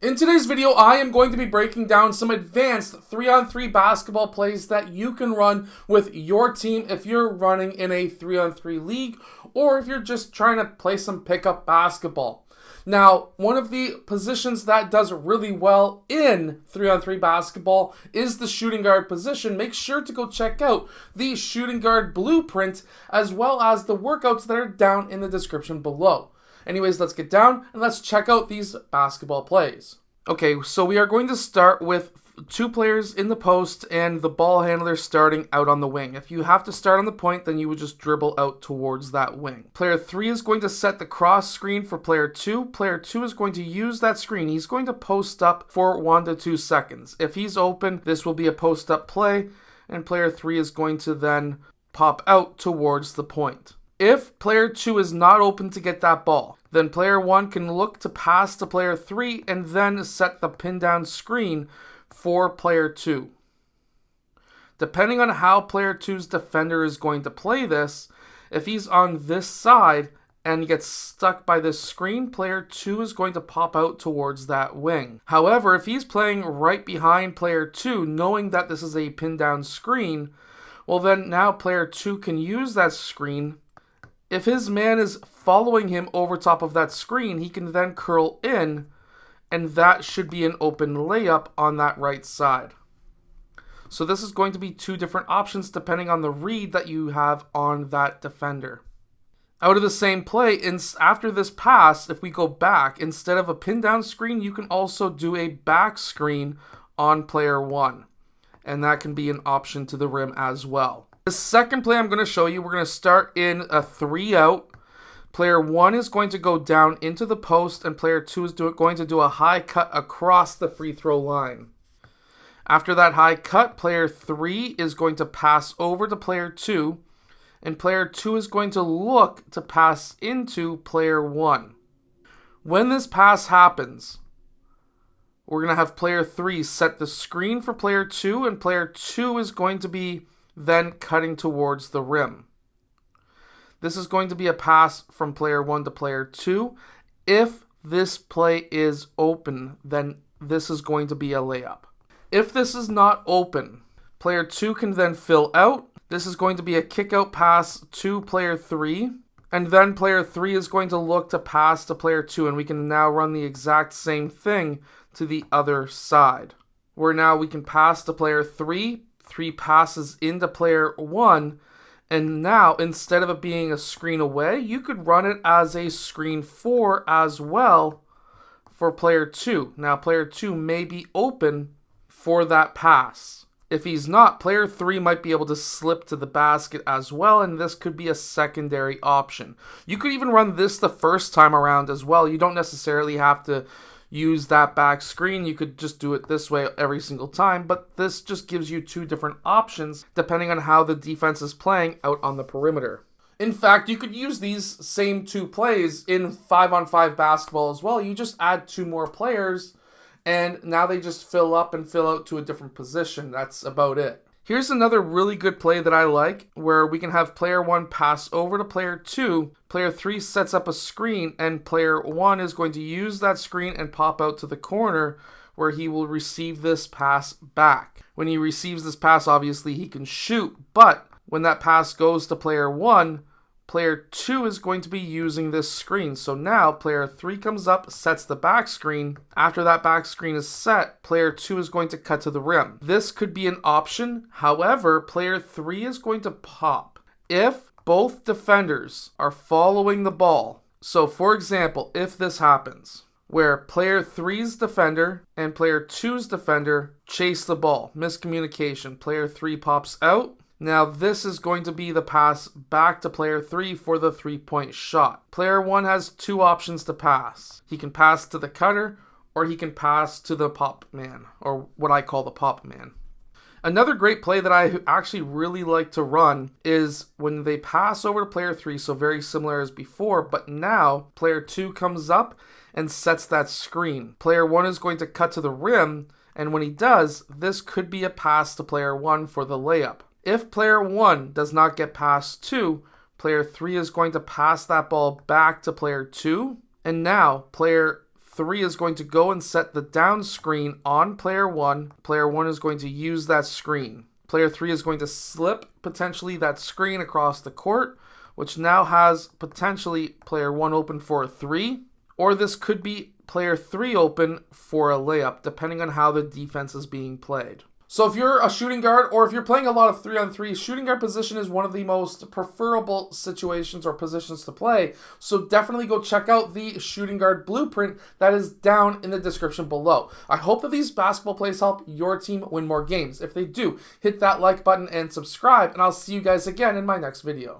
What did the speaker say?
In today's video, I am going to be breaking down some advanced 3-on-3 basketball plays that you can run with your team if you're running in a 3-on-3 league or if you're just trying to play some pickup basketball. Now, one of the positions that does really well in 3-on-3 basketball is the shooting guard position. Make sure to go check out the shooting guard blueprint as well as the workouts that are down in the description below. Anyways, let's get down and let's check out these basketball plays. Okay, so we are going to start with two players in the post and the ball handler starting out on the wing. If you have to start on the point, then you would just dribble out towards that wing. Player 3 is going to set the cross screen for player 2. Player 2 is going to use that screen. He's going to post up for 1 to 2 seconds. If he's open, this will be a post up play, and player 3 is going to then pop out towards the point. If player 2 is not open to get that ball, then player 1 can look to pass to player 3 and then set the pin down screen for player 2. Depending on how player 2's defender is going to play this, if he's on this side and gets stuck by this screen, player 2 is going to pop out towards that wing. However, if he's playing right behind player 2, knowing that this is a pin down screen, well then now player 2 can use that screen. If his man is following him over top of that screen, he can then curl in, and that should be an open layup on that right side. So this is going to be two different options depending on the read that you have on that defender. Out of the same play, after this pass, if we go back, instead of a pin down screen, you can also do a back screen on player 1. And that can be an option to the rim as well. The second play I'm going to show you, we're going to start in a 3-out. Player 1 is going to go down into the post, and player 2 is going to do a high cut across the free throw line. After that high cut, player 3 is going to pass over to player 2, and player 2 is going to look to pass into player 1. When this pass happens, we're going to have player 3 set the screen for player 2, and player 2 is going to be then cutting towards the rim. This is going to be a pass from player 1 to player 2. If this play is open, then this is going to be a layup. If this is not open, player 2 can then fill out. This is going to be a kick out pass to player 3. And then player 3 is going to look to pass to player 2. And we can now run the exact same thing to the other side. Where now we can pass to player 3. 3 passes into player 1, and now instead of it being a screen away, you could run it as a screen 4 as well for player 2. Now player 2 may be open for that pass. If he's not, player 3 might be able to slip to the basket as well, and this could be a secondary option. You could even run this the first time around as well. You don't necessarily have to use that back screen. You could just do it this way every single time, but this just gives you two different options depending on how the defense is playing out on the perimeter. In fact, you could use these same two plays in 5-on-5 basketball as well. You just add 2 more players, and now they just fill up and fill out to a different position. That's about it. Here's another really good play that I like, where we can have player 1 pass over to player 2. Player 3 sets up a screen, and player 1 is going to use that screen and pop out to the corner, where he will receive this pass back. When he receives this pass, obviously he can shoot, but when that pass goes to player 1, player 2 is going to be using this screen. So now player 3 comes up, sets the back screen. After that back screen is set, player 2 is going to cut to the rim. This could be an option. However, player 3 is going to pop if both defenders are following the ball. So for example, if this happens, where player 3's defender and player 2's defender chase the ball, miscommunication, player 3 pops out. Now this is going to be the pass back to player 3 for the 3-point shot. Player 1 has 2 options to pass. He can pass to the cutter, or he can pass to the pop man, or what I call the pop man. Another great play that I actually really like to run is when they pass over to player 3, so very similar as before, but now player 2 comes up and sets that screen. Player 1 is going to cut to the rim, and when he does, this could be a pass to player 1 for the layup. If player 1 does not get past 2, player 3 is going to pass that ball back to player 2. And now player 3 is going to go and set the down screen on player 1. Player 1 is going to use that screen. Player 3 is going to slip potentially that screen across the court, which now has potentially player 1 open for a 3, or this could be player 3 open for a layup, depending on how the defense is being played. So if you're a shooting guard, or if you're playing a lot of 3-on-3, shooting guard position is one of the most preferable situations or positions to play. So definitely go check out the shooting guard blueprint that is down in the description below. I hope that these basketball plays help your team win more games. If they do, hit that like button and subscribe, and I'll see you guys again in my next video.